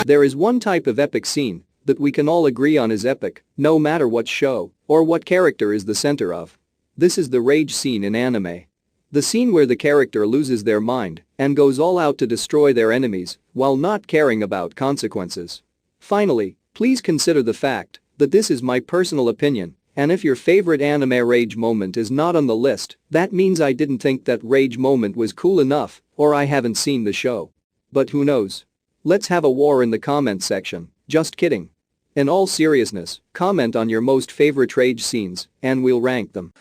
There is one type of epic scene that we can all agree on is epic, no matter what show or what character is the center of. This is the rage scene in anime. The scene where the character loses their mind and goes all out to destroy their enemies while not caring about consequences. Finally, please consider the fact that this is my personal opinion, and if your favorite anime rage moment is not on the list, that means I didn't think that rage moment was cool enough or I haven't seen the show. But who knows? Let's have a war in the comment section, just kidding. In all seriousness, comment on your most favorite rage scenes and we'll rank them.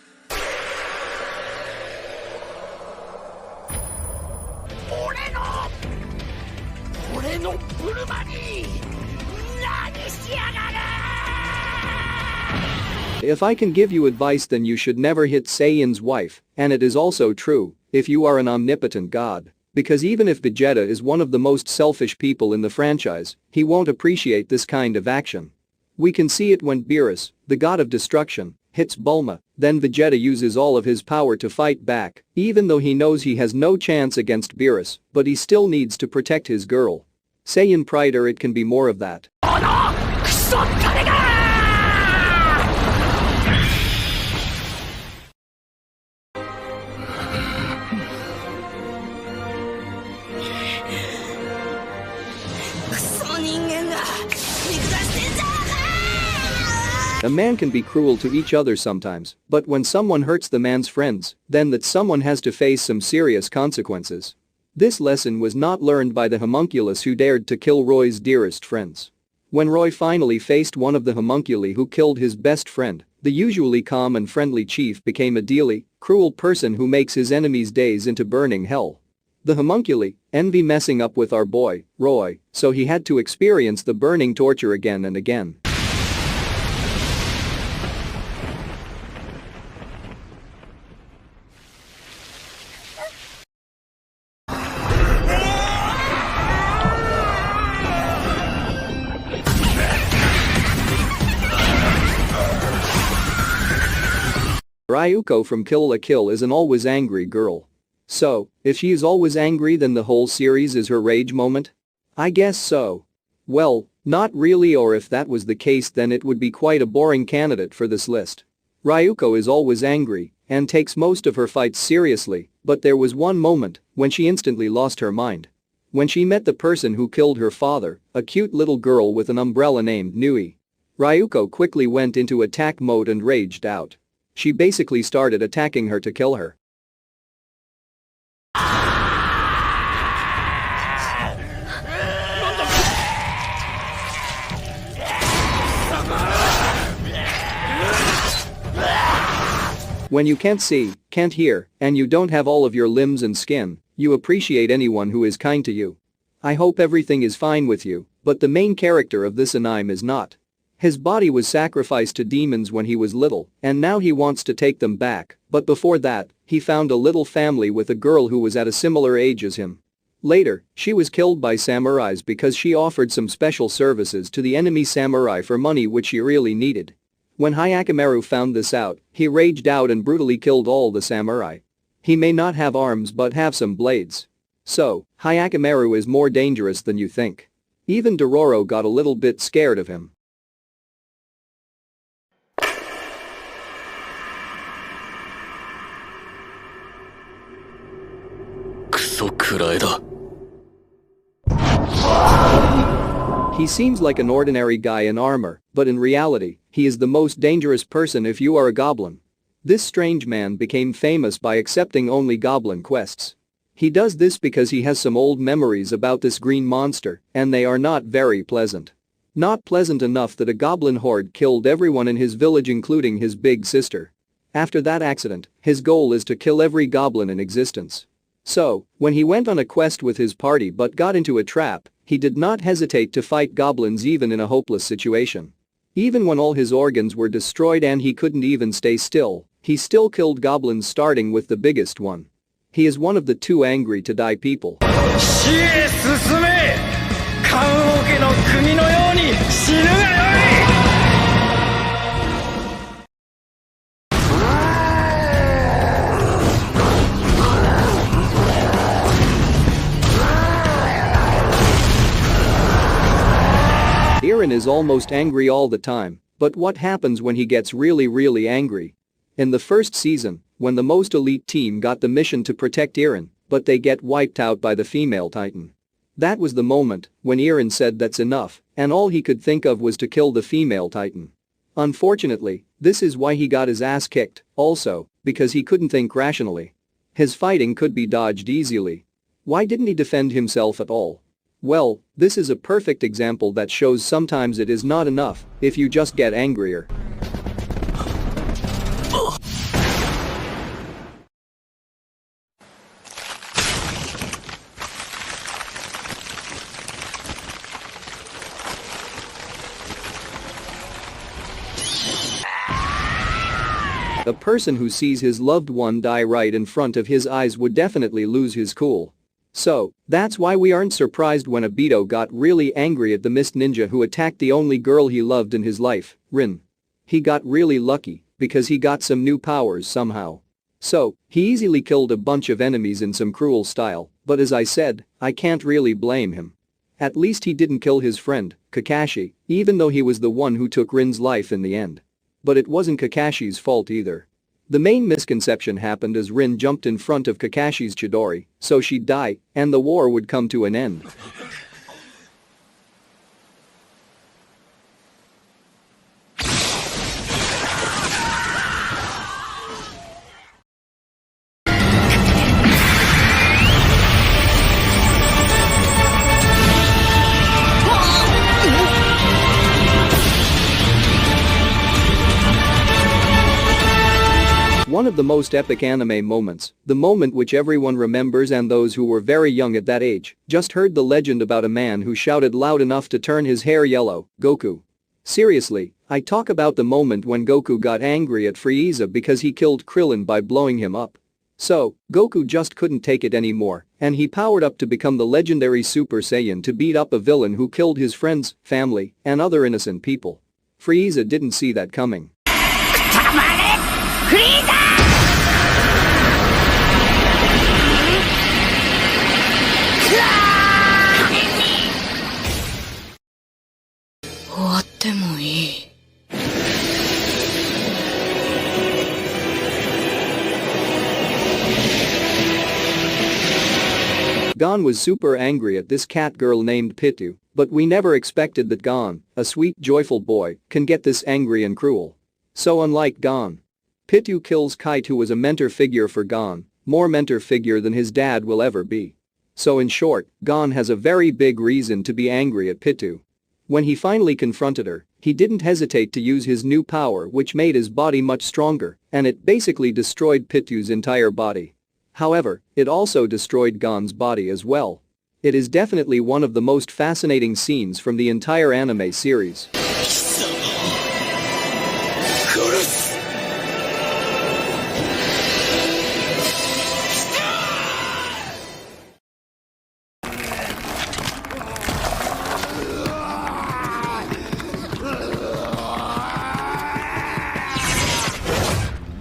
If I can give you advice, then you should never hit Saiyan's wife, and it is also true if you are an omnipotent god. Because even if Vegeta is one of the most selfish people in the franchise, he won't appreciate this kind of action. We can see it when Beerus, the god of destruction, hits Bulma, then Vegeta uses all of his power to fight back, even though he knows he has no chance against Beerus, but he still needs to protect his girl. Saiyan pride, or it can be more of that. A man can be cruel to each other sometimes, but when someone hurts the man's friends, then that someone has to face some serious consequences. This lesson was not learned by the homunculus who dared to kill Roy's dearest friends. When Roy finally faced one of the homunculi who killed his best friend, the usually calm and friendly chief became a deadly, cruel person who makes his enemies' days into burning hell. The homunculi envy messing up with our boy, Roy, so he had to experience the burning torture again and again. Ryuko from Kill la Kill is an always angry girl. So, if she is always angry, then the whole series is her rage moment? I guess so. Well, not really, or if that was the case, then it would be quite a boring candidate for this list. Ryuko is always angry and takes most of her fights seriously, but there was one moment when she instantly lost her mind. When she met the person who killed her father, a cute little girl with an umbrella named Nui. Ryuko quickly went into attack mode and raged out. She basically started attacking her to kill her. When you can't see, can't hear, and you don't have all of your limbs and skin, you appreciate anyone who is kind to you. I hope everything is fine with you, but the main character of this anime is not. His body was sacrificed to demons when he was little, and now he wants to take them back, but before that, he found a little family with a girl who was at a similar age as him. Later, she was killed by samurais because she offered some special services to the enemy samurai for money which she really needed. When Hyakkimaru found this out, he raged out and brutally killed all the samurai. He may not have arms but have some blades. So, Hyakkimaru is more dangerous than you think. Even Dororo got a little bit scared of him. He seems like an ordinary guy in armor, but in reality, he is the most dangerous person if you are a goblin. This strange man became famous by accepting only goblin quests. He does this because he has some old memories about this green monster, and they are not very pleasant. Not pleasant enough that a goblin horde killed everyone in his village including his big sister. After that accident, his goal is to kill every goblin in existence. So, when he went on a quest with his party but got into a trap, he did not hesitate to fight goblins even in a hopeless situation. Even when all his organs were destroyed and he couldn't even stay still, he still killed goblins, starting with the biggest one. He is one of the too angry to die people. is almost angry all the time, but what happens when he gets really angry? In the first season, when the most elite team got the mission to protect Eren, but they get wiped out by the female Titan. That was the moment when Eren said that's enough, and all he could think of was to kill the female Titan. Unfortunately, this is why he got his ass kicked, also, because he couldn't think rationally. His fighting could be dodged easily. Why didn't he defend himself at all? Well, this is a perfect example that shows sometimes it is not enough if you just get angrier. A person who sees his loved one die right in front of his eyes would definitely lose his cool. So, that's why we aren't surprised when Obito got really angry at the Mist Ninja who attacked the only girl he loved in his life, Rin. He got really lucky because he got some new powers somehow. So, he easily killed a bunch of enemies in some cruel style, but as I said, I can't really blame him. At least he didn't kill his friend, Kakashi, even though he was the one who took Rin's life in the end. But it wasn't Kakashi's fault either. The main misconception happened as Rin jumped in front of Kakashi's Chidori, so she'd die, and the war would come to an end. One of the most epic anime moments, the moment which everyone remembers and those who were very young at that age just heard the legend about a man who shouted loud enough to turn his hair yellow, Goku. Seriously, I talk about the moment when Goku got angry at Frieza because he killed Krillin by blowing him up. So, Goku just couldn't take it anymore, and he powered up to become the legendary Super Saiyan to beat up a villain who killed his friends, family, and other innocent people. Frieza didn't see that coming. Frieza! 終わってもいい。Gon was super angry at this cat girl named Pitou, but we never expected that Gon, a sweet joyful boy, can get this angry and cruel. So unlike Gon, Pitou kills Kite who was a mentor figure for Gon, more mentor figure than his dad will ever be. So in short, Gon has a very big reason to be angry at Pitou. When he finally confronted her, he didn't hesitate to use his new power which made his body much stronger, and it basically destroyed Pitou's entire body. However, it also destroyed Gon's body as well. It is definitely one of the most fascinating scenes from the entire anime series.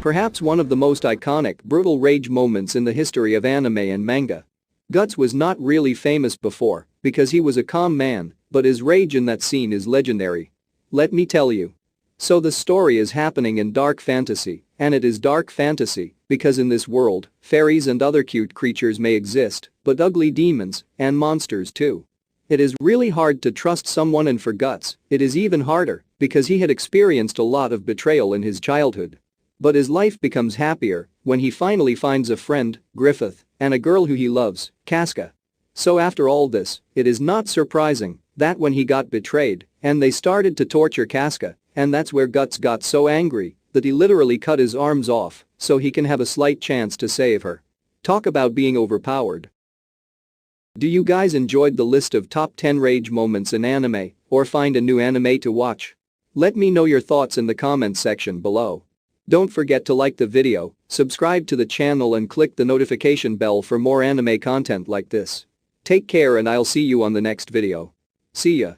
Perhaps one of the most iconic, brutal rage moments in the history of anime and manga. Guts was not really famous before because he was a calm man, but his rage in that scene is legendary. Let me tell you. So the story is happening in dark fantasy, and it is dark fantasy because in this world, fairies and other cute creatures may exist, but ugly demons and monsters too. It is really hard to trust someone, and for Guts, it is even harder because he had experienced a lot of betrayal in his childhood. But his life becomes happier when he finally finds a friend, Griffith, and a girl who he loves, Casca. So after all this, it is not surprising that when he got betrayed and they started to torture Casca, and that's where Guts got so angry that he literally cut his arms off so he can have a slight chance to save her. Talk about being overpowered. Do you guys enjoyed the list of top 10 rage moments in anime or find a new anime to watch? Let me know your thoughts in the comments section below. Don't forget to like the video, subscribe to the channel and click the notification bell for more anime content like this. Take care and I'll see you on the next video. See ya.